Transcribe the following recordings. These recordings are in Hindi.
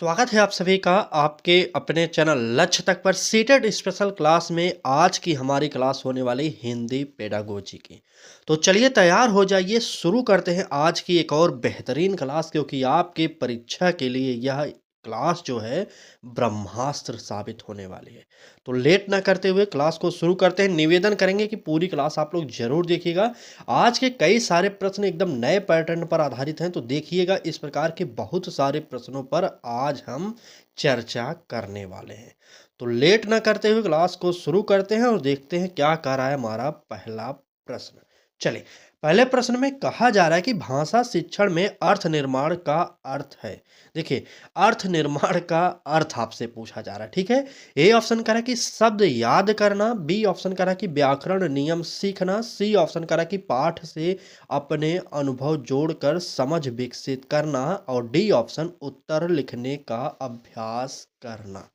स्वागत है आप सभी का आपके अपने चैनल लक्ष्य तक पर सीटेड स्पेशल क्लास में। आज की हमारी क्लास होने वाली हिंदी पेडागोजी की। तो चलिए तैयार हो जाइए, शुरू करते हैं आज की एक और बेहतरीन क्लास, क्योंकि आपके परीक्षा के लिए यह क्लास जो है ब्रह्मास्त्र साबित होने वाली है। तो लेट ना करते हुए क्लास को शुरू करते हैं। निवेदन करेंगे कि पूरी क्लास आप लोग जरूर देखिएगा। आज के कई सारे प्रश्न एकदम नए पैटर्न पर आधारित हैं, तो देखिएगा इस प्रकार के बहुत सारे प्रश्नों पर आज हम चर्चा करने वाले हैं। तो लेट ना करते हुए क्लास को शुरू करते हैं और देखते हैं क्या कह रहा है हमारा पहला प्रश्न। चलिए, पहले प्रश्न में कहा जा रहा है कि भाषा शिक्षण में अर्थ निर्माण का अर्थ है। देखिए, अर्थ निर्माण का अर्थ आपसे पूछा जा रहा है, ठीक है। ए ऑप्शन करा कि शब्द याद करना, बी ऑप्शन करा कि व्याकरण नियम सीखना, सी ऑप्शन करा कि पाठ से अपने अनुभव जोड़कर समझ विकसित करना, और डी ऑप्शन उत्तर लिखने का अभ्यास करना।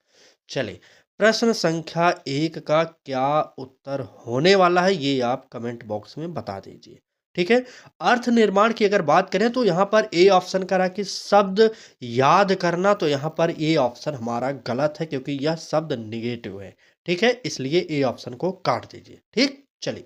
चलिए, प्रश्न संख्या 1 का क्या उत्तर होने वाला है ये आप कमेंट बॉक्स में बता दीजिए, ठीक है। अर्थ निर्माण की अगर बात करें तो यहाँ पर ए ऑप्शन करा कि शब्द याद करना, तो यहाँ पर ए ऑप्शन हमारा गलत है क्योंकि यह शब्द निगेटिव है, ठीक है, इसलिए ए ऑप्शन को काट दीजिए। ठीक, चलिए,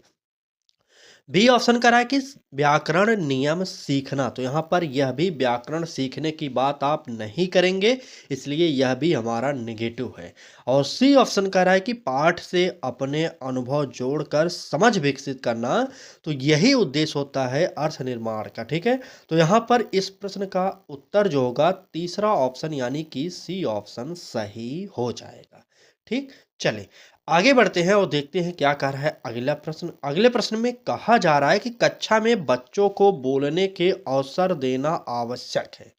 बी ऑप्शन करा है कि व्याकरण नियम सीखना, तो यहाँ पर यह भी व्याकरण सीखने की बात आप नहीं करेंगे, इसलिए यह भी हमारा निगेटिव है। और सी ऑप्शन करा है कि पाठ से अपने अनुभव जोड़कर समझ विकसित करना, तो यही उद्देश्य होता है अर्थ निर्माण का, ठीक है। तो यहाँ पर इस प्रश्न का उत्तर जो होगा तीसरा ऑप्शन यानी कि सी ऑप्शन सही हो जाएगा। ठीक, चलिए आगे बढ़ते हैं और देखते हैं क्या कह रहा है अगला प्रश्न। अगले प्रश्न में कहा जा रहा है कि कक्षा में बच्चों को बोलने के अवसर देना आवश्यक है।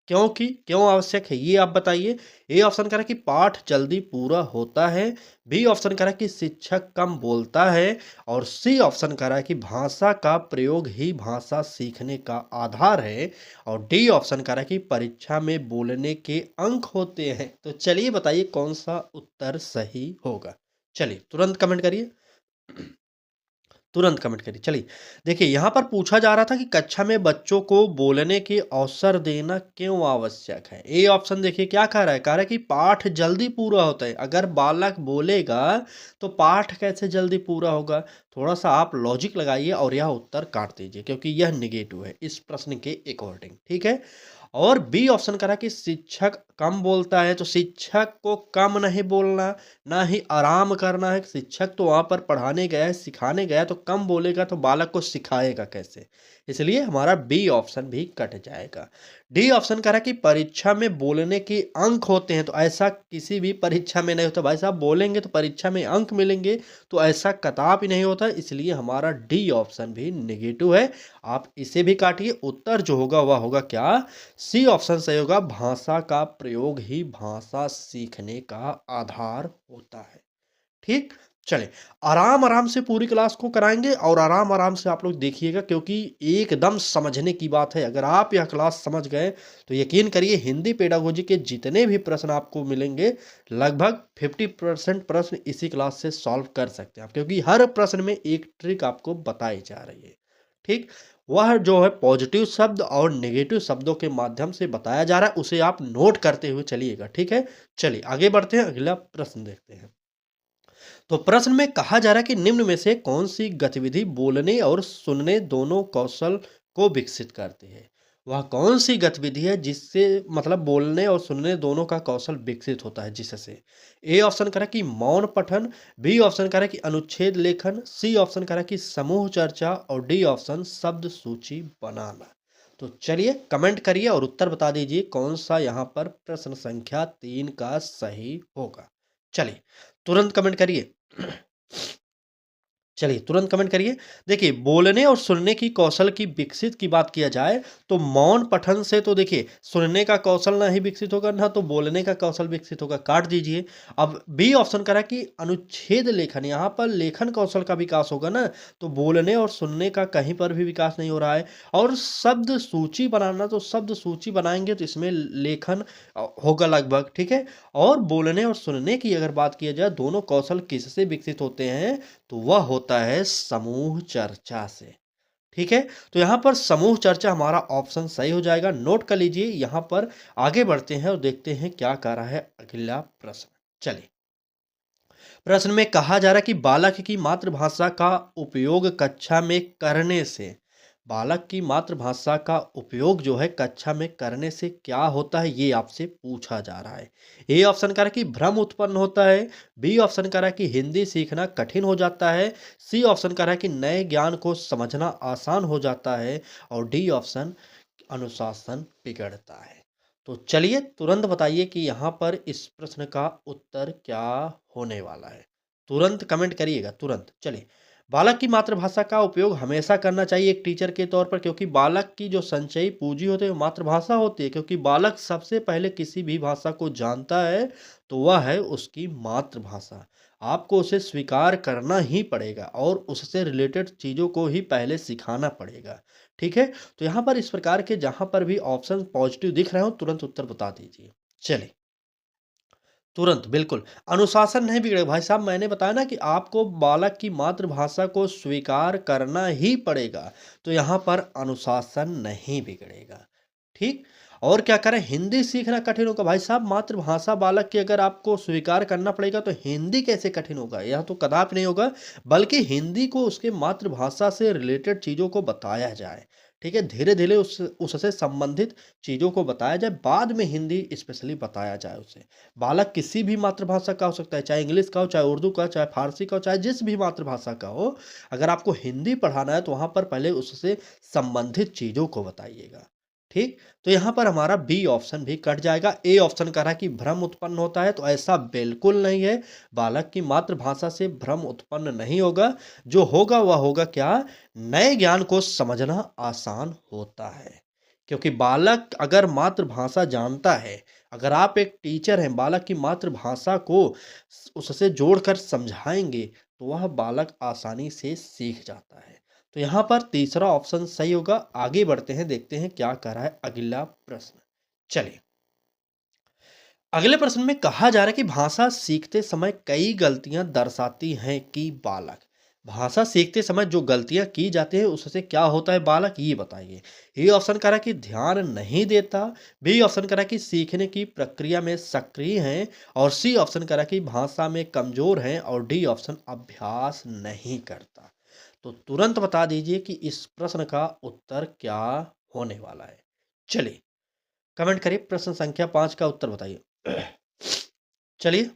क्योंकि क्यों आवश्यक है ये आप बताइए। ए ऑप्शन करा कि पाठ जल्दी पूरा होता है, बी ऑप्शन करा कि शिक्षक कम बोलता है, और सी ऑप्शन करा कि भाषा का प्रयोग ही भाषा सीखने का आधार है, और डी ऑप्शन करा कि परीक्षा में बोलने के अंक होते हैं। तो चलिए बताइए कौन सा उत्तर सही होगा। चलिए तुरंत कमेंट करिए, तुरंत कमेंट करिए। चलिए, देखिए यहाँ पर पूछा जा रहा था कि कक्षा में बच्चों को बोलने के अवसर देना क्यों आवश्यक है। ए ऑप्शन देखिए क्या कह रहा है, कह रहा है कि पाठ जल्दी पूरा होता है। अगर बालक बोलेगा तो पाठ कैसे जल्दी पूरा होगा। थोड़ा सा आप लॉजिक लगाइए और यह उत्तर काट दीजिए क्योंकि यह निगेटिव है इस प्रश्न के अकॉर्डिंग, ठीक है। और बी ऑप्शन करा कि शिक्षक कम बोलता है, तो शिक्षक को कम नहीं बोलना, ना ही आराम करना है। शिक्षक तो वहाँ पर पढ़ाने गया है, सिखाने गया है, तो कम बोलेगा तो बालक को सिखाएगा कैसे, इसलिए हमारा बी ऑप्शन भी कट जाएगा। डी ऑप्शन कह रहा है कि परीक्षा में बोलने के अंक होते हैं, तो ऐसा किसी भी परीक्षा में नहीं होता भाई साहब। बोलेंगे तो परीक्षा में अंक मिलेंगे, तो ऐसा कदापि नहीं होता, इसलिए हमारा डी ऑप्शन भी नेगेटिव है। आप इसे भी काटिए। उत्तर जो होगा वह होगा क्या, सी ऑप्शन सही होगा, भाषा का प्रयोग ही भाषा सीखने का आधार होता है। ठीक, चलिए आराम आराम से पूरी क्लास को कराएंगे और आराम आराम से आप लोग देखिएगा क्योंकि एकदम समझने की बात है। अगर आप यह क्लास समझ गए तो यकीन करिए हिंदी पेडागोजी के जितने भी प्रश्न आपको मिलेंगे लगभग 50% प्रश्न इसी क्लास से सॉल्व कर सकते हैं आप, क्योंकि हर प्रश्न में एक ट्रिक आपको बताई जा रही है। ठीक, वह जो है पॉजिटिव शब्द और नेगेटिव शब्दों के माध्यम से बताया जा रहा है, उसे आप नोट करते हुए चलिएगा, ठीक है। चलिए आगे बढ़ते हैं, अगला प्रश्न देखते हैं। तो प्रश्न में कहा जा रहा है कि निम्न में से कौन सी गतिविधि बोलने और सुनने दोनों कौशल को विकसित करती है। वह कौन सी गतिविधि है जिससे मतलब बोलने और सुनने दोनों का कौशल विकसित होता है जिससे। ए ऑप्शन करा कि मौन पठन, बी ऑप्शन करा कि अनुच्छेद लेखन, सी ऑप्शन करा कि समूह चर्चा, और डी ऑप्शन शब्द सूची बनाना। तो चलिए कमेंट करिए और उत्तर बता दीजिए कौन सा यहाँ पर प्रश्न संख्या 3 का सही होगा। चलिए तुरंत कमेंट करिए, चलिए तुरंत कमेंट करिए। देखिए बोलने और सुनने की कौशल की विकसित की बात किया जाए तो मौन पठन से तो देखिए सुनने का कौशल ना ही विकसित होगा ना तो बोलने का कौशल विकसित होगा, काट दीजिए। अब बी ऑप्शन करा कि अनुच्छेद लेखन, यहाँ पर लेखन कौशल का विकास होगा ना, तो बोलने और सुनने का कहीं पर भी विकास नहीं हो रहा है। और शब्द सूची बनाना, तो शब्द सूची बनाएंगे तो इसमें लेखन होगा लगभग, ठीक है। और बोलने और सुनने की अगर बात किया जाए दोनों कौशल किससे विकसित होते हैं, तो वह होता है समूह चर्चा से। ठीक है, तो यहाँ पर समूह चर्चा हमारा ऑप्शन सही हो जाएगा। नोट कर लीजिए। यहाँ पर आगे बढ़ते हैं और देखते हैं क्या कह रहा है अगला प्रश्न। चलिए, प्रश्न में कहा जा रहा है कि बालक की मातृभाषा का उपयोग कक्षा में करने से, बालक की मातृभाषा का उपयोग जो है कक्षा में करने से क्या होता है, ये आपसे पूछा जा रहा है। ए ऑप्शन कह रहा है कि भ्रम उत्पन्न होता है, बी ऑप्शन कह रहा है कि हिंदी सीखना कठिन हो जाता है, सी ऑप्शन कह रहा है कि नए ज्ञान को समझना आसान हो जाता है, और डी ऑप्शन अनुशासन बिगड़ता है। तो चलिए तुरंत बताइए कि यहाँ पर इस प्रश्न का उत्तर क्या होने वाला है। तुरंत कमेंट करिएगा, तुरंत। चलिए, बालक की मातृभाषा का उपयोग हमेशा करना चाहिए एक टीचर के तौर पर, क्योंकि बालक की जो संचयी पूंजी होती है वो मातृभाषा होती है, क्योंकि बालक सबसे पहले किसी भी भाषा को जानता है तो वह है उसकी मातृभाषा। आपको उसे स्वीकार करना ही पड़ेगा और उससे रिलेटेड चीज़ों को ही पहले सिखाना पड़ेगा। ठीक है, तो यहाँ पर इस प्रकार के जहाँ पर भी ऑप्शन पॉजिटिव दिख रहे हो तुरंत उत्तर बता दीजिए। चलिए, तुरंत बिल्कुल। अनुशासन नहीं बिगड़ेगा भाई साहब, मैंने बताया ना कि आपको बालक की मातृभाषा को स्वीकार करना ही पड़ेगा, तो यहाँ पर अनुशासन नहीं बिगड़ेगा। ठीक। और क्या करें, हिंदी सीखना कठिन होगा भाई साहब, मातृभाषा बालक की अगर आपको स्वीकार करना पड़ेगा तो हिंदी कैसे कठिन होगा, यह तो कदापि नहीं होगा। बल्कि हिंदी को उसके मातृभाषा से रिलेटेड चीज़ों को बताया जाए। ठीक है, धीरे धीरे उससे संबंधित चीज़ों को बताया जाए, बाद में हिंदी स्पेशली बताया जाए उसे। बालक किसी भी मातृभाषा का हो सकता है, चाहे इंग्लिश का हो, चाहे उर्दू का, चाहे फारसी का हो, चाहे जिस भी मातृभाषा का हो। अगर आपको हिंदी पढ़ाना है तो वहाँ पर पहले उससे संबंधित चीज़ों को बताइएगा। ठीक, तो यहाँ पर हमारा बी ऑप्शन भी कट जाएगा। ए ऑप्शन कह रहा है कि भ्रम उत्पन्न होता है, तो ऐसा बिल्कुल नहीं है। बालक की मातृभाषा से भ्रम उत्पन्न नहीं होगा। जो होगा वह होगा क्या, नए ज्ञान को समझना आसान होता है। क्योंकि बालक अगर मातृभाषा जानता है, अगर आप एक टीचर हैं, बालक की मातृभाषा को उससे जोड़कर समझाएँगे, तो वह बालक आसानी से सीख जाता है। तो यहाँ पर तीसरा ऑप्शन सही होगा। आगे बढ़ते हैं, देखते हैं क्या कह रहा है अगला प्रश्न। चलिए, अगले प्रश्न में कहा जा रहा है कि भाषा सीखते समय कई गलतियां दर्शाती हैं कि बालक, भाषा सीखते समय जो गलतियां की जाती है उससे क्या होता है बालक, ये बताइए। ए ऑप्शन कह रहा है कि ध्यान नहीं देता, बी ऑप्शन कह रहा है कि सीखने की प्रक्रिया में सक्रिय हैं, और सी ऑप्शन कह रहा है कि भाषा में कमजोर हैं, और डी ऑप्शन अभ्यास नहीं करता। तो तुरंत बता दीजिए कि इस प्रश्न का उत्तर क्या होने वाला है। चलिए, कमेंट करिए, प्रश्न संख्या 5 का उत्तर बताइए। चलिए,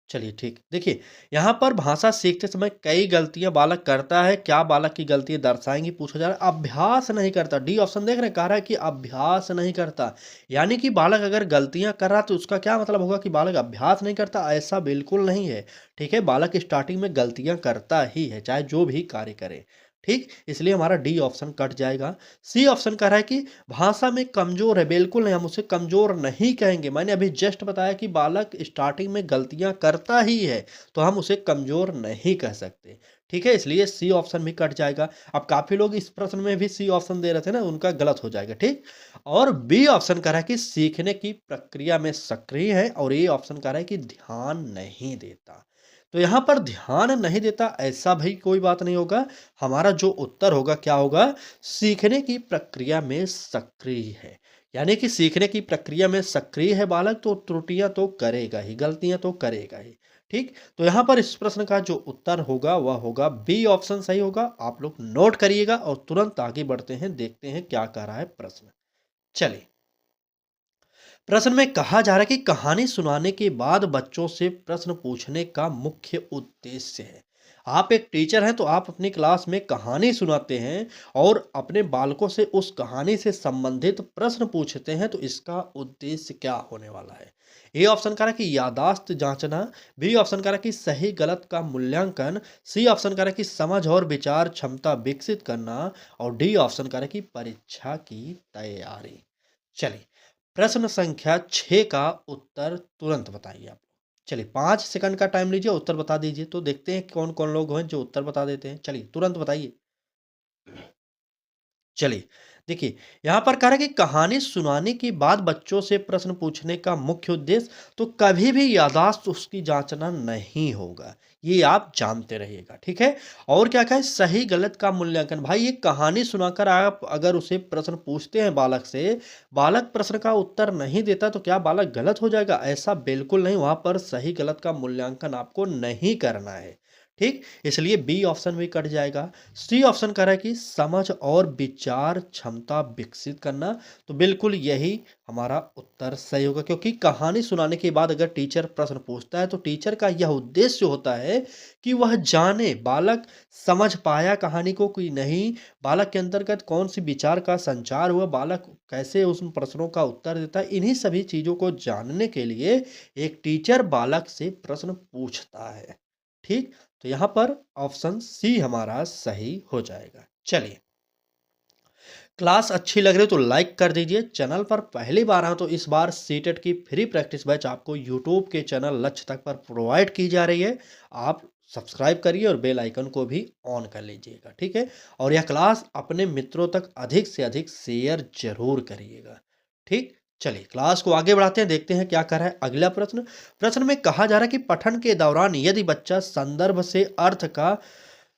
चलिए ठीक। देखिए, यहाँ पर भाषा सीखते समय कई गलतियाँ बालक करता है। क्या बालक की गलतियाँ दर्शाएँगी पूछा जा रहा है। अभ्यास नहीं करता, डी ऑप्शन देख रहे हैं, कह रहा है कि अभ्यास नहीं करता। यानी कि बालक अगर गलतियाँ कर रहा है तो उसका क्या मतलब होगा कि बालक अभ्यास नहीं करता, ऐसा बिल्कुल नहीं है। ठीक है, बालक स्टार्टिंग में गलतियाँ करता ही है, चाहे जो भी कार्य करे। ठीक, इसलिए हमारा डी ऑप्शन कट जाएगा। सी ऑप्शन कह रहा है कि भाषा में कमज़ोर है, बिल्कुल नहीं, हम उसे कमज़ोर नहीं कहेंगे। मैंने अभी जस्ट बताया कि बालक स्टार्टिंग में गलतियाँ करता ही है, तो हम उसे कमज़ोर नहीं कह सकते। ठीक है, इसलिए सी ऑप्शन भी कट जाएगा। अब काफ़ी लोग इस प्रश्न में भी सी ऑप्शन दे रहे थे ना, उनका गलत हो जाएगा। ठीक, और बी ऑप्शन कह रहा है कि सीखने की प्रक्रिया में सक्रिय है, और ए ऑप्शन कह रहा है कि ध्यान नहीं देता। तो यहाँ पर ध्यान नहीं देता ऐसा भी कोई बात नहीं होगा। हमारा जो उत्तर होगा क्या होगा, सीखने की प्रक्रिया में सक्रिय है। यानी कि सीखने की प्रक्रिया में सक्रिय है बालक, तो त्रुटियां तो करेगा ही, गलतियां तो करेगा ही। ठीक, तो यहाँ पर इस प्रश्न का जो उत्तर होगा वह होगा बी ऑप्शन सही होगा। आप लोग नोट करिएगा और तुरंत आगे बढ़ते हैं, देखते हैं क्या कह रहा है प्रश्न। चलिए, प्रश्न में कहा जा रहा है कि कहानी सुनाने के बाद बच्चों से प्रश्न पूछने का मुख्य उद्देश्य है। आप एक टीचर हैं तो आप अपनी क्लास में कहानी सुनाते हैं और अपने बालकों से उस कहानी से संबंधित प्रश्न पूछते हैं, तो इसका उद्देश्य क्या होने वाला है। ए ऑप्शन कह रहा है कि यादाश्त जांचना, बी ऑप्शन कह रहा है कि सही गलत का मूल्यांकन, सी ऑप्शन कह रहा है कि समझ और विचार क्षमता विकसित करना, और डी ऑप्शन कह रहा है कि परीक्षा की तैयारी। चलिए, प्रश्न संख्या 6 का उत्तर तुरंत बताइए आप। चलिए, 5 सेकंड का टाइम लीजिए, उत्तर बता दीजिए, तो देखते हैं कौन कौन लोग हैं जो उत्तर बता देते हैं। चलिए तुरंत बताइए। चलिए, देखिए, यहाँ पर कह रहा है कि कहानी सुनाने के बाद बच्चों से प्रश्न पूछने का मुख्य उद्देश्य तो कभी भी याददाश्त उसकी जाँचना नहीं होगा। ये आप जानते रहिएगा, ठीक है? और क्या कहा है सही गलत का मूल्यांकन। भाई ये कहानी सुनाकर आप अगर उसे प्रश्न पूछते हैं बालक से, बालक प्रश्न का उत्तर नहीं देता तो क्या बालक गलत हो जाएगा? ऐसा बिल्कुल नहीं, वहाँ पर सही गलत का मूल्यांकन आपको नहीं करना है। ठीक? इसलिए बी ऑप्शन भी कट जाएगा। सी ऑप्शन कह रहा है कि समझ और विचार क्षमता विकसित करना, तो बिल्कुल यही हमारा उत्तर सही होगा क्योंकि कहानी सुनाने के बाद अगर टीचर प्रश्न पूछता है तो टीचर का यह उद्देश्य होता है कि वह जाने बालक समझ पाया कहानी को कि नहीं, बालक के अंतर्गत कौन सी विचार का संचार हुआ, बालक कैसे उस प्रश्नों का उत्तर देता है, इन्हीं सभी चीज़ों को जानने के लिए एक टीचर बालक से प्रश्न पूछता है। ठीक? तो यहाँ पर ऑप्शन सी हमारा सही हो जाएगा। चलिए, क्लास अच्छी लग रही हो तो लाइक कर दीजिए। चैनल पर पहली बार आए तो इस बार सीटेट की फ्री प्रैक्टिस बैच आपको यूट्यूब के चैनल लक्ष्य तक पर प्रोवाइड की जा रही है। आप सब्सक्राइब करिए और बेल आइकन को भी ऑन कर लीजिएगा, ठीक है? और यह क्लास अपने मित्रों तक अधिक से अधिक शेयर ज़रूर करिएगा, ठीक? चलिए, क्लास को आगे बढ़ाते हैं, देखते हैं क्या कर रहा है अगला प्रश्न। प्रश्न में कहा जा रहा है कि पठन के दौरान यदि बच्चा संदर्भ से अर्थ का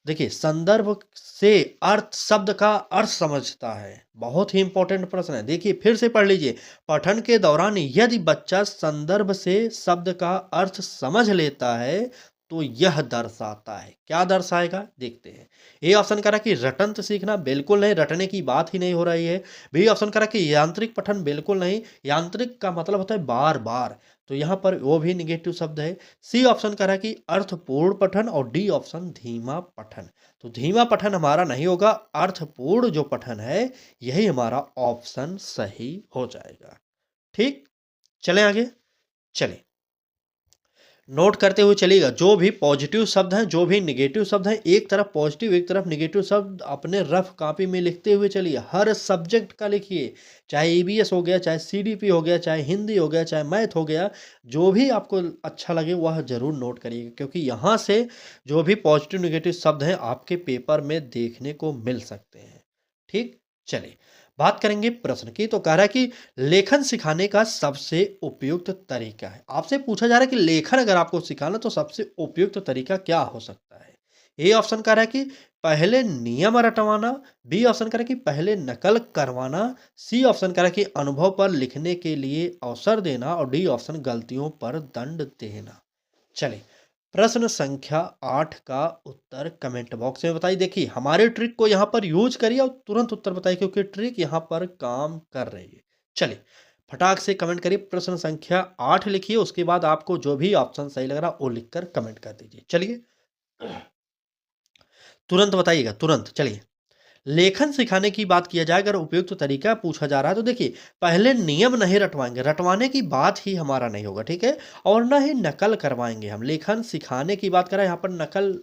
देखिए संदर्भ से अर्थ शब्द का अर्थ समझता है, बहुत ही इंपॉर्टेंट प्रश्न है। देखिए फिर से पढ़ लीजिए, पठन के दौरान यदि बच्चा संदर्भ से शब्द का अर्थ समझ लेता है तो यह दर्शाता है, क्या दर्शाएगा देखते हैं। ए ऑप्शन करा कि रटंत सीखना, बिल्कुल नहीं, रटने की बात ही नहीं हो रही है। बी ऑप्शन करा कि यांत्रिक पठन, बिल्कुल नहीं, यांत्रिक का मतलब होता है बार बार, तो यहाँ पर वो भी निगेटिव शब्द है। सी ऑप्शन कह रहा है कि अर्थपूर्ण पठन और डी ऑप्शन धीमा पठन, तो धीमा पठन हमारा नहीं होगा, अर्थपूर्ण जो पठन है यही हमारा ऑप्शन सही हो जाएगा। ठीक, चलें आगे। चलिए, नोट करते हुए चलिएगा, जो भी पॉजिटिव शब्द हैं जो भी निगेटिव शब्द हैं, एक तरफ पॉजिटिव एक तरफ निगेटिव शब्द अपने रफ कॉपी में लिखते हुए चलिए। हर सब्जेक्ट का लिखिए, चाहे ईवीएस हो गया, चाहे सीडीपी हो गया, चाहे हिंदी हो गया, चाहे मैथ हो गया, जो भी आपको अच्छा लगे वह जरूर नोट करिएगा क्योंकि यहाँ से जो भी पॉजिटिव निगेटिव शब्द हैं आपके पेपर में देखने को मिल सकते हैं। ठीक, चलिए बात करेंगे प्रश्न की, तो कह रहा है कि लेखन सिखाने का सबसे उपयुक्त तरीका है। आपसे पूछा जा रहा है कि लेखन अगर आपको सिखाना तो सबसे उपयुक्त तरीका क्या हो सकता है। ए ऑप्शन कह रहा है कि पहले नियम रटवाना, बी ऑप्शन कह रहा है कि पहले नकल करवाना, सी ऑप्शन कह रहा है कि अनुभव पर लिखने के लिए अवसर देना और डी ऑप्शन गलतियों पर दंड देना। चलिए, प्रश्न संख्या 8 का उत्तर कमेंट बॉक्स में बताइए। देखिए हमारे ट्रिक को यहाँ पर यूज करिए और तुरंत उत्तर बताइए क्योंकि ट्रिक यहाँ पर काम कर रही है। चलिए, फटाक से कमेंट करिए, प्रश्न संख्या 8 लिखिए, उसके बाद आपको जो भी ऑप्शन सही लग रहा वो लिखकर कमेंट कर दीजिए। चलिए, तुरंत बताइएगा, तुरंत। चलिए, लेखन सिखाने की बात किया जाए अगर उपयुक्त तरीका पूछा जा रहा है तो देखिए पहले नियम नहीं रटवाएंगे, रटवाने की बात ही हमारा नहीं होगा, ठीक है? और ना ही नकल करवाएंगे हम। लेखन सिखाने की बात करें, यहाँ पर नकल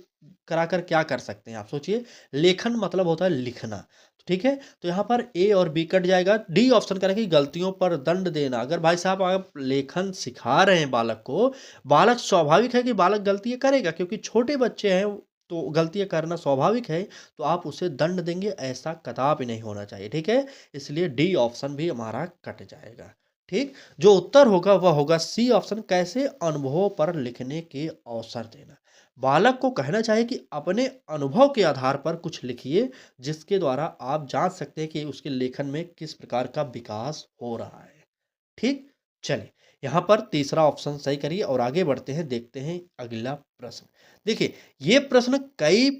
कराकर क्या कर सकते हैं आप सोचिए। लेखन मतलब होता है लिखना, ठीक है? तो यहाँ पर ए और बी कट जाएगा। डी ऑप्शन करें कि गलतियों पर दंड देना। अगर भाई साहब आप लेखन सिखा रहे हैं बालक को, बालक स्वाभाविक है कि बालक गलतियाँ करेगा क्योंकि छोटे बच्चे हैं तो गलतियाँ करना स्वाभाविक है, तो आप उसे दंड देंगे, ऐसा कदापि नहीं होना चाहिए, ठीक है? इसलिए डी ऑप्शन भी हमारा कट जाएगा। ठीक, जो उत्तर होगा वह होगा सी ऑप्शन, कैसे अनुभवों पर लिखने के अवसर देना। बालक को कहना चाहिए कि अपने अनुभव के आधार पर कुछ लिखिए जिसके द्वारा आप जांच सकते हैं कि उसके लेखन में किस प्रकार का विकास हो रहा है। ठीक, चलिए यहाँ पर तीसरा ऑप्शन सही करिए और आगे बढ़ते हैं, देखते हैं अगला प्रश्न। देखिए ये प्रश्न कई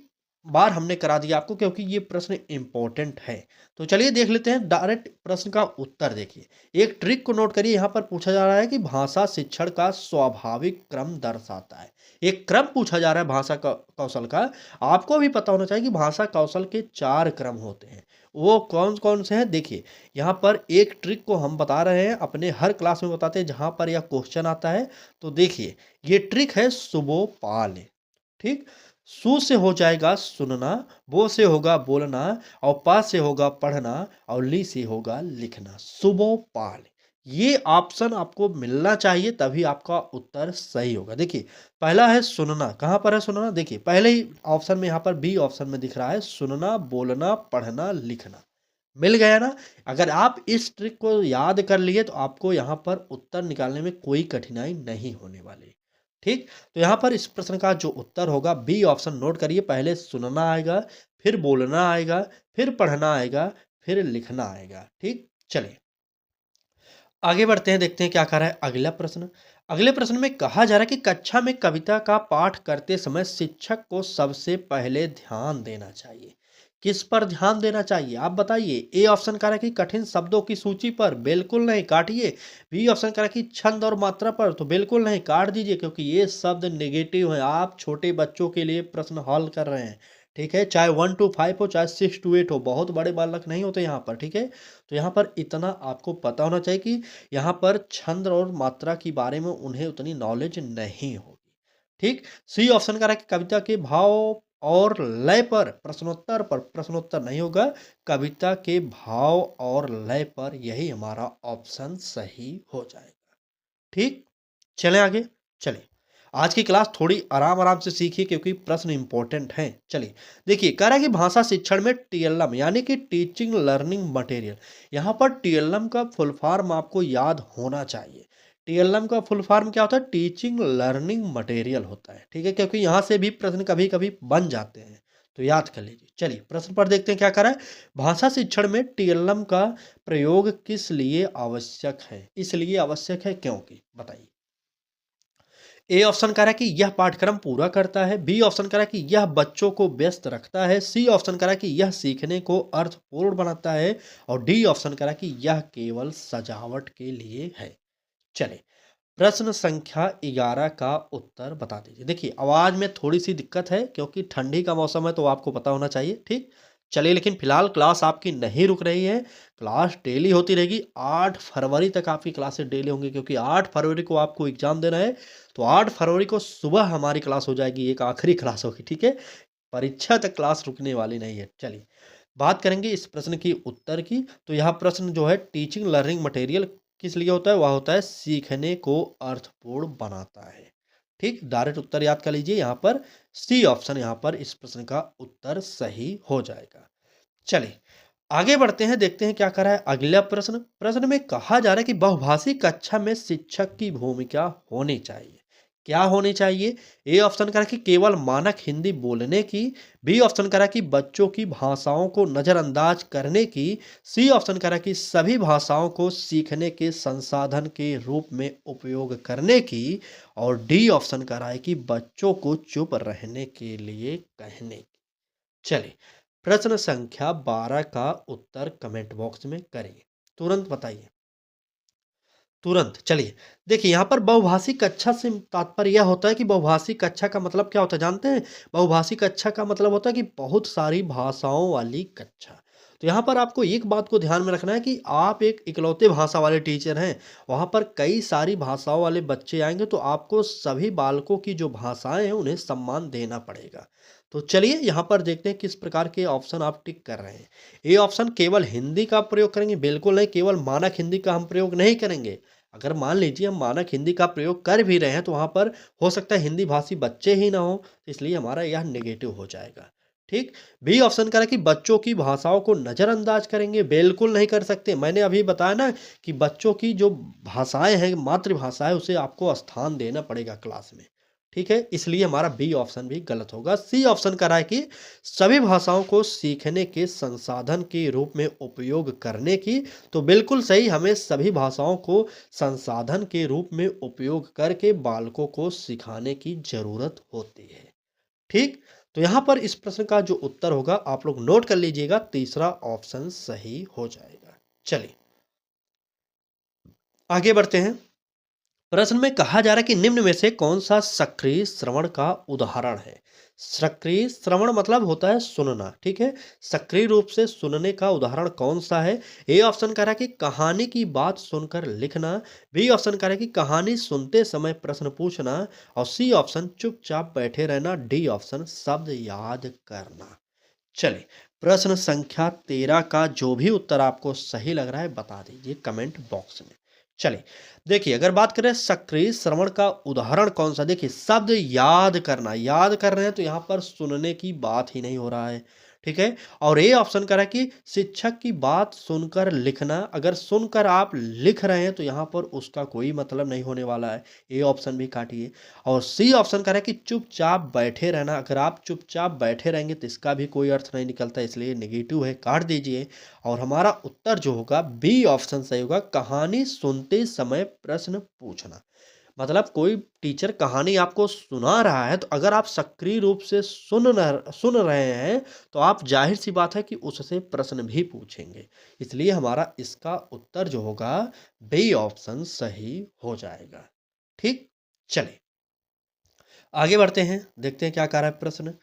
बार हमने करा दिया आपको क्योंकि ये प्रश्न इंपॉर्टेंट है। तो चलिए देख लेते हैं डायरेक्ट प्रश्न का उत्तर। देखिए एक ट्रिक को नोट करिए, यहाँ पर पूछा जा रहा है कि भाषा शिक्षण का स्वाभाविक क्रम दर्शाता है। एक क्रम पूछा जा रहा है भाषा कौशल का। आपको भी पता होना चाहिए कि भाषा कौशल के 4 क्रम होते हैं। वो कौन कौन से हैं देखिए, यहाँ पर एक ट्रिक को हम बता रहे हैं, अपने हर क्लास में बताते हैं जहाँ पर यह क्वेश्चन आता है। तो देखिए ये ट्रिक है सुबो पाल। ठीक, सु से हो जाएगा सुनना, बो से होगा बोलना और पा से होगा पढ़ना और ली से होगा लिखना। सुबो पाल, ये ऑप्शन आपको मिलना चाहिए तभी आपका उत्तर सही होगा। देखिए पहला है सुनना, कहाँ पर है सुनना? देखिए पहले ही ऑप्शन में यहाँ पर बी ऑप्शन में दिख रहा है सुनना बोलना पढ़ना लिखना। मिल गया ना? अगर आप इस ट्रिक को याद कर लिए तो आपको यहाँ पर उत्तर निकालने में कोई कठिनाई नहीं होने वाली। ठीक? तो यहाँ पर इस प्रश्न का जो उत्तर होगा बी ऑप्शन नोट करिए। पहले सुनना आएगा, फिर बोलना आएगा, फिर पढ़ना आएगा, फिर लिखना आएगा। ठीक? चलिए आगे बढ़ते हैं, देखते हैं क्या कह रहा है अगला प्रश्न। अगले प्रश्न में कहा जा रहा है कि कक्षा में कविता का पाठ करते समय शिक्षक को सबसे पहले ध्यान देना चाहिए। किस पर ध्यान देना चाहिए आप बताइए? ए ऑप्शन कह रहा है कि कठिन शब्दों की सूची पर, बिल्कुल नहीं, काटिए। बी ऑप्शन कह रहा है कि छंद और मात्रा पर, तो बिल्कुल नहीं, काट दीजिए, क्योंकि ये शब्द नेगेटिव है। आप छोटे बच्चों के लिए प्रश्न हल कर रहे हैं। ठीक है, चाहे 1 to 5 हो, चाहे 6 to 8 हो, बहुत बड़े बालक नहीं होते यहाँ पर। ठीक है, तो यहाँ पर इतना आपको पता होना चाहिए कि यहाँ पर छंद और मात्रा के बारे में उन्हें उतनी नॉलेज नहीं होगी। ठीक? सी ऑप्शन का रहा कि कविता के भाव और लय पर, प्रश्नोत्तर पर, प्रश्नोत्तर नहीं होगा, कविता के भाव और लय पर, यही हमारा ऑप्शन सही हो जाएगा। ठीक? चलें आगे। चलिए आज की क्लास थोड़ी आराम आराम से सीखिए क्योंकि प्रश्न इंपॉर्टेंट हैं। चलिए देखिए, कह रहा है कि भाषा शिक्षण में टीएलएम यानी कि टीचिंग लर्निंग मटेरियल, यहाँ पर टीएलएम का फुल फॉर्म आपको याद होना चाहिए। टीएलएम का फुल फॉर्म क्या होता है? टीचिंग लर्निंग मटेरियल होता है। ठीक है, क्योंकि यहाँ से भी प्रश्न कभी कभी बन जाते हैं, तो याद कर लीजिए। चलिए प्रश्न पर देखते हैं क्या कर रहा है। भाषा शिक्षण में टीएलएम का प्रयोग किस लिए आवश्यक है? इसलिए आवश्यक है क्योंकि, बताइए। ए ऑप्शन कह रहा है कि यह पाठ्यक्रम पूरा करता है, बी ऑप्शन कह रहा है कि यह बच्चों को व्यस्त रखता है, सी ऑप्शन कह रहा है कि यह सीखने को अर्थपूर्ण बनाता है, और डी ऑप्शन कह रहा है कि यह केवल सजावट के लिए है। चले प्रश्न संख्या 11 का उत्तर बता दीजिए। देखिए आवाज में थोड़ी सी दिक्कत है क्योंकि ठंडी का मौसम है, तो आपको पता होना चाहिए। ठीक, चलिए लेकिन फिलहाल क्लास आपकी नहीं रुक रही है, क्लास डेली होती रहेगी। 8 फरवरी तक आपकी क्लासेस डेली होंगी, क्योंकि 8 फरवरी को आपको एग्जाम देना है। तो 8 फरवरी को सुबह हमारी क्लास हो जाएगी, एक आखिरी क्लास होगी। ठीक है, परीक्षा तक क्लास रुकने वाली नहीं है। चलिए बात करेंगे इस प्रश्न की उत्तर की। तो यह प्रश्न जो है टीचिंग लर्निंग मटेरियल किस लिए होता है? वह होता है सीखने को अर्थपूर्ण बनाता है। ठीक, डायरेक्ट उत्तर याद कर लीजिए। यहाँ पर सी ऑप्शन यहाँ पर इस प्रश्न का उत्तर सही हो जाएगा। चलिए आगे बढ़ते हैं, देखते हैं क्या कर रहा है अगला प्रश्न। प्रश्न में कहा जा रहा है कि बहुभाषी कक्षा में शिक्षक की भूमिका होनी चाहिए। क्या होनी चाहिए? ए ऑप्शन करा कि केवल मानक हिंदी बोलने की, बी ऑप्शन करा कि बच्चों की भाषाओं को नजरअंदाज करने की, सी ऑप्शन करा कि सभी भाषाओं को सीखने के संसाधन के रूप में उपयोग करने की, और डी ऑप्शन करा है कि बच्चों को चुप रहने के लिए कहने की। चलिए प्रश्न संख्या 12 का उत्तर कमेंट बॉक्स में करिए, तुरंत बताइए, तुरंत। चलिए देखिए, यहाँ पर बहुभाषी कक्षा से तात्पर्य यह होता है कि बहुभाषी कक्षा का मतलब क्या होता है जानते हैं? बहुभाषी कक्षा का मतलब होता है कि बहुत सारी भाषाओं वाली कक्षा। तो यहाँ पर आपको एक बात को ध्यान में रखना है कि आप एक इकलौते भाषा वाले टीचर हैं, वहाँ पर कई सारी भाषाओं वाले बच्चे आएंगे, तो आपको सभी बालकों की जो भाषाएं हैं उन्हें सम्मान देना पड़ेगा। तो चलिए यहाँ पर देखते हैं किस प्रकार के ऑप्शन आप टिक कर रहे हैं। ए ऑप्शन केवल हिंदी का प्रयोग करेंगे, बिल्कुल नहीं, केवल मानक हिंदी का हम प्रयोग नहीं करेंगे। अगर मान लीजिए हम मानक हिंदी का प्रयोग कर भी रहे हैं, तो वहाँ पर हो सकता है हिंदी भाषी बच्चे ही ना हो, तो इसलिए हमारा यह नेगेटिव हो जाएगा। ठीक, बी ऑप्शन करा कि बच्चों की भाषाओं को नज़रअंदाज करेंगे, बिल्कुल नहीं कर सकते। मैंने अभी बताया ना कि बच्चों की जो भाषाएं हैं, मातृभाषा है, उसे आपको स्थान देना पड़ेगा क्लास में। ठीक है, इसलिए हमारा बी ऑप्शन भी गलत होगा। सी ऑप्शन करा है कि सभी भाषाओं को सीखने के संसाधन के रूप में उपयोग करने की, तो बिल्कुल सही, हमें सभी भाषाओं को संसाधन के रूप में उपयोग करके बालकों को सिखाने की जरूरत होती है। ठीक, तो यहाँ पर इस प्रश्न का जो उत्तर होगा आप लोग नोट कर लीजिएगा, तीसरा ऑप्शन सही हो जाएगा। चलिए आगे बढ़ते हैं। प्रश्न में कहा जा रहा है कि निम्न में से कौन सा सक्रिय श्रवण का उदाहरण है? सक्रिय श्रवण मतलब होता है सुनना। ठीक है, सक्रिय रूप से सुनने का उदाहरण कौन सा है? ए ऑप्शन कह रहा है कि कहानी की बात सुनकर लिखना, बी ऑप्शन कह रहा है कि कहानी सुनते समय प्रश्न पूछना, और सी ऑप्शन चुपचाप बैठे रहना, डी ऑप्शन शब्द याद करना। चलिए प्रश्न संख्या 13 का जो भी उत्तर आपको सही लग रहा है बता दीजिए कमेंट बॉक्स में। चलिए देखिए, अगर बात करें सक्रिय श्रवण का उदाहरण कौन सा, देखिए शब्द याद करना, याद कर रहे हैं, तो यहाँ पर सुनने की बात ही नहीं हो रहा है। ठीक है। और ए ऑप्शन करा कि शिक्षक की बात सुनकर लिखना। अगर सुनकर आप लिख रहे हैं तो यहाँ पर उसका कोई मतलब नहीं होने वाला है, ए ऑप्शन भी काटिए। और सी ऑप्शन करा कि चुपचाप बैठे रहना। अगर आप चुपचाप बैठे रहेंगे तो इसका भी कोई अर्थ नहीं निकलता, इसलिए नेगेटिव है, काट दीजिए। और हमारा उत्तर जो होगा बी ऑप्शन सही होगा, कहानी सुनते समय प्रश्न पूछना। मतलब कोई टीचर कहानी आपको सुना रहा है तो अगर आप सक्रिय रूप से सुन रहे हैं तो आप जाहिर सी बात है कि उससे प्रश्न भी पूछेंगे। इसलिए हमारा इसका उत्तर जो होगा बी ऑप्शन सही हो जाएगा। ठीक, चलिए आगे बढ़ते हैं, देखते हैं क्या कह रहा है प्रश्न।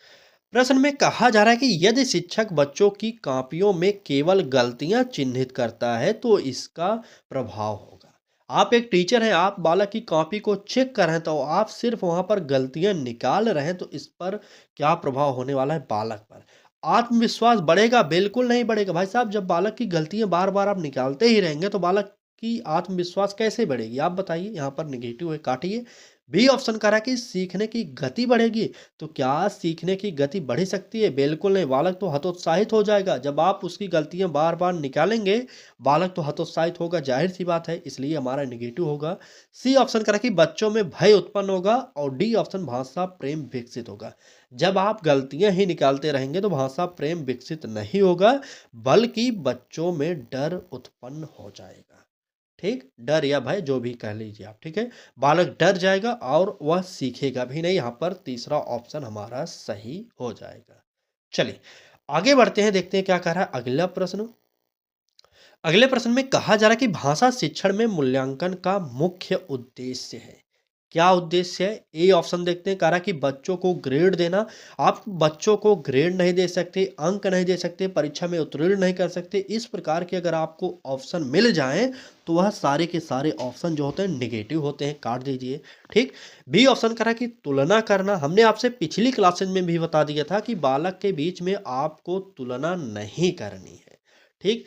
प्रश्न में कहा जा रहा है कि यदि शिक्षक बच्चों की कॉपियों में केवल गलतियां चिन्हित करता है तो इसका प्रभाव होगा। आप एक टीचर हैं, आप बालक की कॉपी को चेक कर रहे हैं तो आप सिर्फ वहां पर गलतियां निकाल रहे हैं तो इस पर क्या प्रभाव होने वाला है बालक पर। आत्मविश्वास बढ़ेगा? बिल्कुल नहीं बढ़ेगा भाई साहब। जब बालक की गलतियां बार बार आप निकालते ही रहेंगे तो बालक की आत्मविश्वास कैसे बढ़ेगी? आप बताइए। यहाँ पर निगेटिव है, काटिए। बी ऑप्शन कह रहा है कि सीखने की गति बढ़ेगी। तो क्या सीखने की गति बढ़ सकती है? बिल्कुल नहीं। बालक तो हतोत्साहित हो जाएगा। जब आप उसकी गलतियां बार बार निकालेंगे बालक तो हतोत्साहित होगा, जाहिर सी बात है, इसलिए हमारा नेगेटिव होगा। सी ऑप्शन कह रहा है कि बच्चों में भय उत्पन्न होगा। और डी ऑप्शन भाषा प्रेम विकसित होगा। जब आप गलतियां ही निकालते रहेंगे तो भाषा प्रेम विकसित नहीं होगा, बल्कि बच्चों में डर उत्पन्न हो जाएगा। ठीक, डर या भय जो भी कह लीजिए आप, ठीक है। बालक डर जाएगा और वह सीखेगा भी नहीं। यहाँ पर तीसरा ऑप्शन हमारा सही हो जाएगा। चलिए आगे बढ़ते हैं, देखते हैं क्या कह रहा है अगला प्रश्न। अगले प्रश्न में कहा जा रहा है कि भाषा शिक्षण में मूल्यांकन का मुख्य उद्देश्य है। क्या उद्देश्य है? ए ऑप्शन देखते हैं, कह रहा है कि बच्चों को ग्रेड देना। आप बच्चों को ग्रेड नहीं दे सकते, अंक नहीं दे सकते, परीक्षा में उत्तीर्ण नहीं कर सकते। इस प्रकार के अगर आपको ऑप्शन मिल जाएं तो वह सारे के सारे ऑप्शन जो होते हैं नेगेटिव होते हैं, काट दीजिए। ठीक। बी ऑप्शन कह रहा है कि तुलना करना। हमने आपसे पिछली क्लासेज में भी बता दिया था कि बालक के बीच में आपको तुलना नहीं करनी है। ठीक,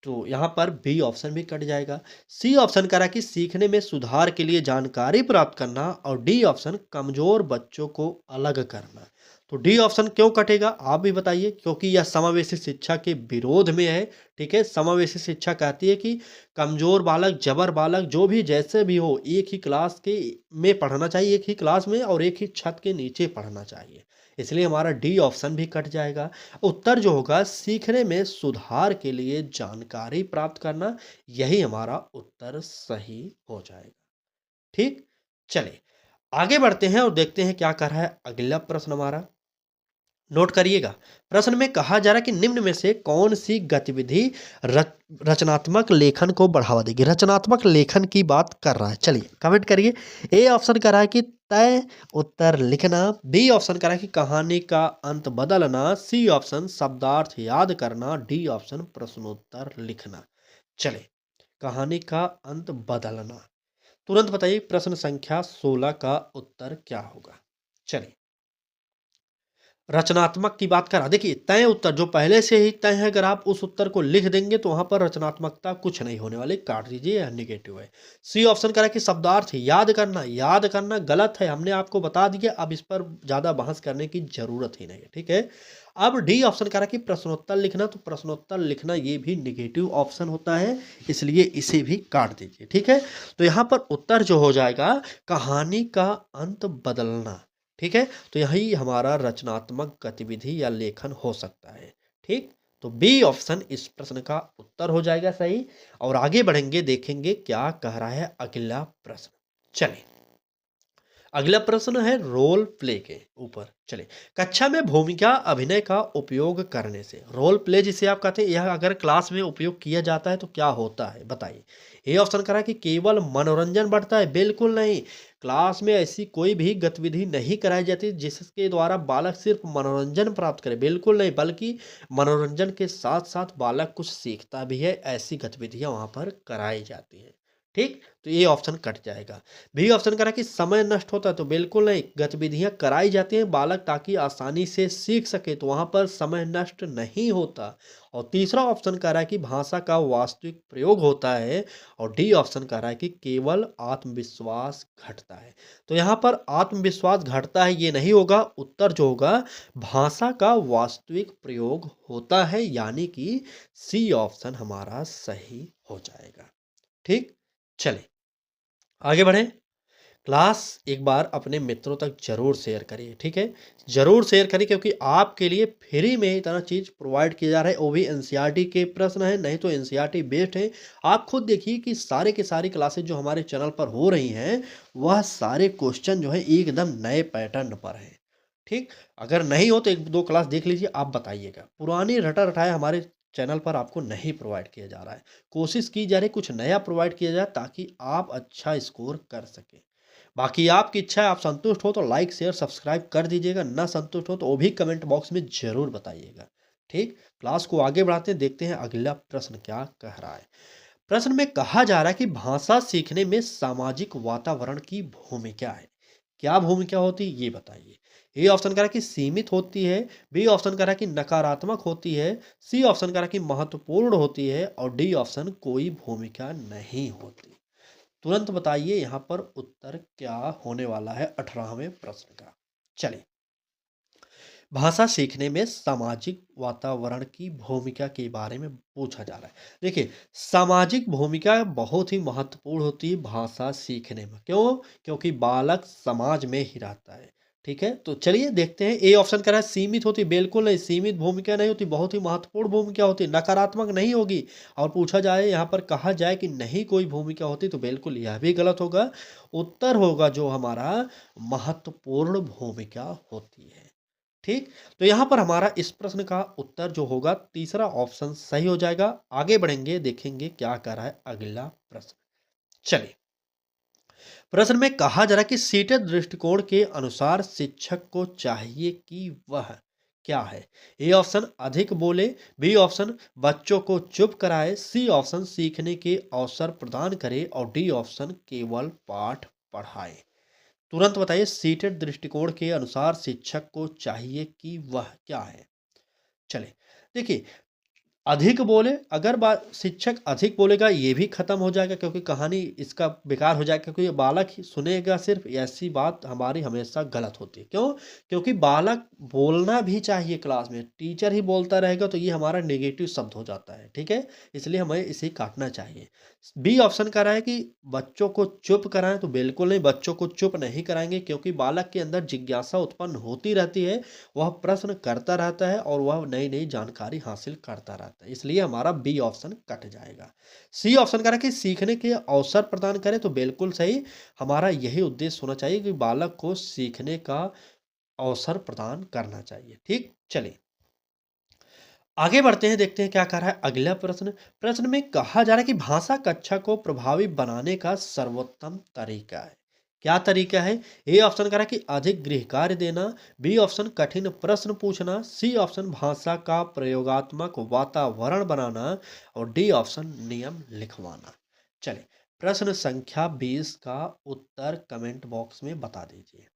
तो यहाँ पर बी ऑप्शन भी कट जाएगा। सी ऑप्शन करा कि सीखने में सुधार के लिए जानकारी प्राप्त करना। और डी ऑप्शन कमजोर बच्चों को अलग करना। तो डी ऑप्शन क्यों कटेगा आप भी बताइए? क्योंकि यह समावेशी शिक्षा के विरोध में है। ठीक है, समावेशी शिक्षा कहती है कि कमजोर बालक, जबर बालक, जो भी जैसे भी हो, एक ही क्लास के में पढ़ना चाहिए, एक ही क्लास में और एक ही छत के नीचे पढ़ना चाहिए। इसलिए हमारा डी ऑप्शन भी कट जाएगा। उत्तर जो होगा सीखने में सुधार के लिए जानकारी प्राप्त करना, यही हमारा उत्तर सही हो जाएगा। ठीक, चलिए आगे बढ़ते हैं और देखते हैं क्या कर रहा है अगला प्रश्न हमारा। नोट करिएगा। प्रश्न में कहा जा रहा है कि निम्न में से कौन सी गतिविधि रचनात्मक लेखन को बढ़ावा देगी? रचनात्मक लेखन की बात कर रहा है, चलिए कमेंट करिए। ए ऑप्शन कर रहा है कि तय उत्तर लिखना। बी ऑप्शन कर रहा है कि कहानी का अंत बदलना। सी ऑप्शन शब्दार्थ याद करना। डी ऑप्शन प्रश्नोत्तर लिखना। चलिए कहानी का अंत बदलना, तुरंत बताइए प्रश्न संख्या 16 का उत्तर क्या होगा? चलिए रचनात्मक की बात करा, देखिए तय उत्तर जो पहले से ही तय है, अगर आप उस उत्तर को लिख देंगे तो वहां पर रचनात्मकता कुछ नहीं होने वाली, काट दीजिए, यह निगेटिव है। सी ऑप्शन करा कि शब्दार्थ याद करना। याद करना गलत है, हमने आपको बता दिया, अब इस पर ज्यादा बहस करने की जरूरत ही नहीं है। ठीक है। अब डी ऑप्शन करा कि प्रश्नोत्तर लिखना। तो प्रश्नोत्तर लिखना ये भी निगेटिव ऑप्शन होता है, इसलिए इसे भी काट दीजिए। ठीक है, तो यहाँ पर उत्तर जो हो जाएगा कहानी का अंत बदलना। ठीक है, तो यही हमारा रचनात्मक गतिविधि या लेखन हो सकता है। ठीक, तो बी ऑप्शन इस प्रश्न का उत्तर हो जाएगा सही। और आगे बढ़ेंगे, देखेंगे क्या कह रहा है अगला प्रश्न। चलिए अगला प्रश्न है रोल प्ले के ऊपर। चलिए कक्षा में भूमिका अभिनय का उपयोग करने से, रोल प्ले जिसे आप कहते हैं, यह अगर क्लास में उपयोग किया जाता है तो क्या होता है बताइए? ये ऑप्शन करा कि केवल मनोरंजन बढ़ता है। बिल्कुल नहीं, क्लास में ऐसी कोई भी गतिविधि नहीं कराई जाती जिसके द्वारा बालक सिर्फ मनोरंजन प्राप्त करे। बिल्कुल नहीं, बल्कि मनोरंजन के साथ साथ बालक कुछ सीखता भी है, ऐसी गतिविधियां वहां पर कराई जाती हैं। ठीक, तो ये ऑप्शन कट जाएगा। बी ऑप्शन करा कि समय नष्ट होता है, तो बिल्कुल नहीं, गतिविधियां कराई जाती हैं बालक ताकि आसानी से सीख सके, तो वहां पर समय नष्ट नहीं होता। और तीसरा ऑप्शन कह रहा है कि भाषा का वास्तविक प्रयोग होता है। और डी ऑप्शन कह रहा है कि केवल आत्मविश्वास घटता है। तो यहाँ पर आत्मविश्वास घटता है ये नहीं होगा, उत्तर जो होगा भाषा का वास्तविक प्रयोग होता है, यानी कि सी ऑप्शन हमारा सही हो जाएगा। ठीक, चलिए आगे बढ़ें। क्लास एक बार अपने मित्रों तक ज़रूर शेयर करिए, ठीक है? ज़रूर शेयर करिए, क्योंकि आपके लिए फ्री में इतना चीज़ प्रोवाइड किया जा रहा है, वो भी एनसीईआरटी के प्रश्न हैं, नहीं तो एनसीईआरटी बेस्ड है। आप खुद देखिए कि सारे की सारी क्लासेस जो हमारे चैनल पर हो रही हैं, वह सारे क्वेश्चन जो है एकदम नए पैटर्न पर हैं। ठीक? अगर नहीं हो तो 1-2 क्लास देख लीजिए, आप बताइएगा। पुरानी रटा-रटाया हमारे चैनल पर आपको नहीं प्रोवाइड किया जा रहा है। कोशिश की जा रही है कुछ नया प्रोवाइड किया जाए, ताकि आप अच्छा स्कोर कर सकें। बाकी आपकी इच्छा है, आप संतुष्ट हो तो लाइक शेयर सब्सक्राइब कर दीजिएगा, ना संतुष्ट हो तो वो भी कमेंट बॉक्स में ज़रूर बताइएगा। ठीक, क्लास को आगे बढ़ाते हैं, देखते हैं अगला प्रश्न क्या कह रहा है। प्रश्न में कहा जा रहा है कि भाषा सीखने में सामाजिक वातावरण की भूमिका है। क्या भूमिका होती है ये बताइए। ए ऑप्शन कह रहा है कि सीमित होती है, बी ऑप्शन कह रहा है कि नकारात्मक होती है, सी ऑप्शन कह रहा है कि महत्वपूर्ण होती है, और डी ऑप्शन कोई भूमिका नहीं होती। तुरंत बताइए यहाँ पर उत्तर क्या होने वाला है 18वें प्रश्न का। चलिए, भाषा सीखने में सामाजिक वातावरण की भूमिका के बारे में पूछा जा रहा है। देखिए, सामाजिक भूमिका बहुत ही महत्वपूर्ण होती है भाषा सीखने में। क्यों? क्योंकि बालक समाज में ही रहता है। ठीक है, तो चलिए देखते हैं। ए ऑप्शन कह रहा है सीमित होती, बिल्कुल नहीं, सीमित भूमिका नहीं होती, बहुत ही महत्वपूर्ण भूमिका होती है, नकारात्मक नहीं होगी। और पूछा जाए यहाँ पर, कहा जाए कि नहीं कोई भूमिका होती, तो बिल्कुल यह भी गलत होगा। उत्तर होगा जो हमारा महत्वपूर्ण भूमिका होती है। ठीक, तो यहाँ पर हमारा इस प्रश्न का उत्तर जो होगा तीसरा ऑप्शन सही हो जाएगा। आगे बढ़ेंगे, देखेंगे क्या कह रहा है अगला प्रश्न। चलिए, प्रश्न में कहा जा रहा है कि सीटेड दृष्टिकोण के अनुसार शिक्षक को चाहिए कि वह क्या है। ए ऑप्शन अधिक बोले, बी ऑप्शन बच्चों को चुप कराए, सी ऑप्शन सीखने के अवसर प्रदान करे, और डी ऑप्शन केवल पाठ पढ़ाए। तुरंत बताइए, सीटेड दृष्टिकोण के अनुसार शिक्षक को चाहिए कि वह क्या है। चले, देखिए, अधिक बोले, अगर बात शिक्षक अधिक बोलेगा ये भी खत्म हो जाएगा, क्योंकि कहानी इसका बेकार हो जाएगा, क्योंकि ये बालक ही सुनेगा सिर्फ, ऐसी बात हमारी हमेशा गलत होती है। क्यों? क्योंकि बालक बोलना भी चाहिए क्लास में, टीचर ही बोलता रहेगा तो ये हमारा नेगेटिव शब्द हो जाता है। ठीक है, इसलिए हमें इसे काटना चाहिए। बी ऑप्शन कह रहा है कि बच्चों को चुप कराएं, तो बिल्कुल नहीं, बच्चों को चुप नहीं कराएंगे, क्योंकि बालक के अंदर जिज्ञासा उत्पन्न होती रहती है, वह प्रश्न करता रहता है और वह नई नई जानकारी हासिल करता रहता है, इसलिए हमारा बी ऑप्शन कट जाएगा। सी ऑप्शन कह रहा है कि सीखने के अवसर प्रदान करें, तो बिल्कुल सही, हमारा यही उद्देश्य होना चाहिए कि बालक को सीखने का अवसर प्रदान करना चाहिए। ठीक, चलिए आगे बढ़ते हैं, देखते हैं क्या कह रहा है अगला प्रश्न। प्रश्न में कहा जा रहा है कि भाषा कक्षा को प्रभावी बनाने का सर्वोत्तम तरीका है। क्या तरीका है? ए ऑप्शन कह रहा है कि अधिक गृह कार्य देना, बी ऑप्शन कठिन प्रश्न पूछना, सी ऑप्शन भाषा का प्रयोगात्मक वातावरण बनाना, और डी ऑप्शन नियम लिखवाना। चलिए, प्रश्न संख्या 20 का उत्तर कमेंट बॉक्स में बता दीजिए।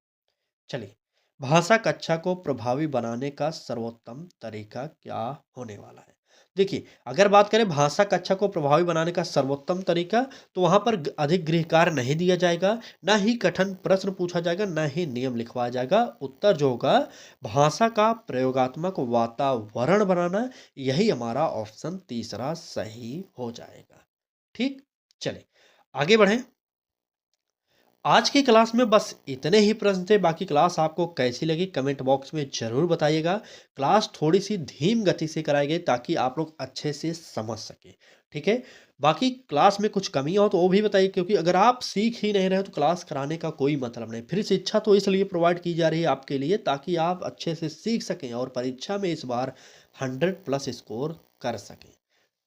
चलिए, भाषा कक्षा को प्रभावी बनाने का सर्वोत्तम तरीका क्या होने वाला है। देखिए, अगर बात करें भाषा कक्षा को प्रभावी बनाने का सर्वोत्तम तरीका, तो वहां पर अधिक गृह कार्य नहीं दिया जाएगा, ना ही कठिन प्रश्न पूछा जाएगा, ना ही नियम लिखवाया जाएगा। उत्तर जो होगा भाषा का प्रयोगात्मक वातावरण बनाना, यही हमारा ऑप्शन तीसरा सही हो जाएगा। ठीक, चले आगे बढ़ें। आज की क्लास में बस इतने ही प्रश्न थे। बाकी क्लास आपको कैसी लगी कमेंट बॉक्स में ज़रूर बताइएगा। क्लास थोड़ी सी धीम गति से कराई गई, ताकि आप लोग अच्छे से समझ सकें। ठीक है, बाकी क्लास में कुछ कमियां हो तो वो भी बताइए, क्योंकि अगर आप सीख ही नहीं रहे हो तो क्लास कराने का कोई मतलब नहीं। फिर शिक्षा तो इसलिए प्रोवाइड की जा रही है आपके लिए, ताकि आप अच्छे से सीख सकें और परीक्षा में इस बार 100+ स्कोर कर सकें।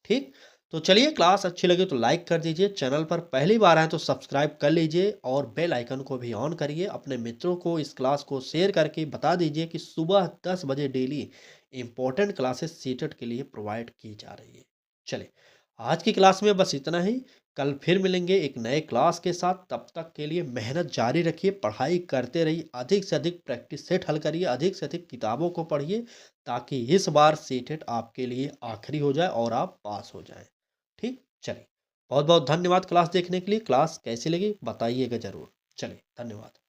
ठीक, तो चलिए, क्लास अच्छी लगी तो लाइक कर दीजिए, चैनल पर पहली बार आए तो सब्सक्राइब कर लीजिए, और बेल आइकन को भी ऑन करिए। अपने मित्रों को इस क्लास को शेयर करके बता दीजिए कि सुबह 10 बजे डेली इंपॉर्टेंट क्लासेस सीटेट के लिए प्रोवाइड की जा रही है। चलिए आज की क्लास में बस इतना ही। कल फिर मिलेंगे एक नए क्लास के साथ। तब तक के लिए मेहनत जारी रखिए, पढ़ाई करते रहिए, अधिक से अधिक प्रैक्टिस सेट हल करिए, अधिक से अधिक किताबों को पढ़िए, ताकि इस बार सीटेट आपके लिए आखिरी हो जाए और आप पास हो जाएं। ठीक, चलिए। बहुत बहुत धन्यवाद क्लास देखने के लिए। क्लास कैसी लगी बताइएगा ज़रूर। चलिए, धन्यवाद।